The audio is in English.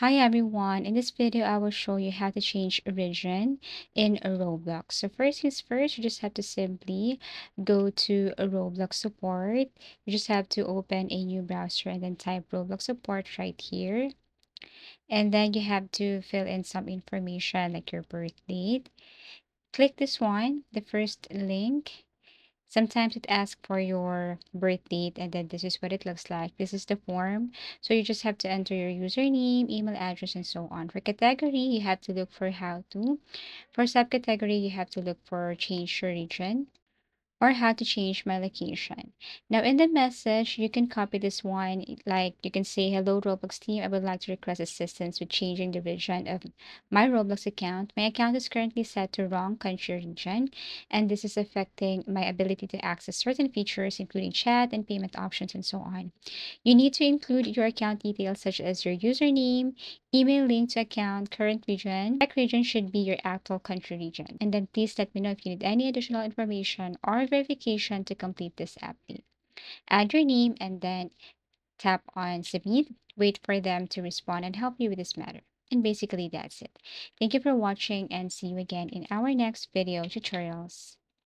Hi everyone, in this video I will show you how to change region in a Roblox. So first things first, you just have to simply go to a Roblox support. You just have to open a new browser and then type Roblox support right here. And then you have to fill in some information like your birth date. Click this one, the first link. Sometimes it asks for your birth date, and then this is what it looks like. This is the form. So you just have to enter your username, email address, and so on. For category, you have to look for how to. For subcategory, you have to look for change your region or how to change my location. Now, in the message, you can copy this one. Like you can say, hello, Roblox team. I would like to request assistance with changing the region of my Roblox account. My account is currently set to wrong country region, and this is affecting my ability to access certain features, including chat and payment options, and so on. You need to include your account details such as your username, email link to account, current region. Correct region should be your actual country region. And then please let me know if you need any additional information or verification to complete this update. Add your name and then tap on submit. Wait for them to respond and help you with this matter. And basically that's it. Thank you for watching and see you again in our next video tutorials.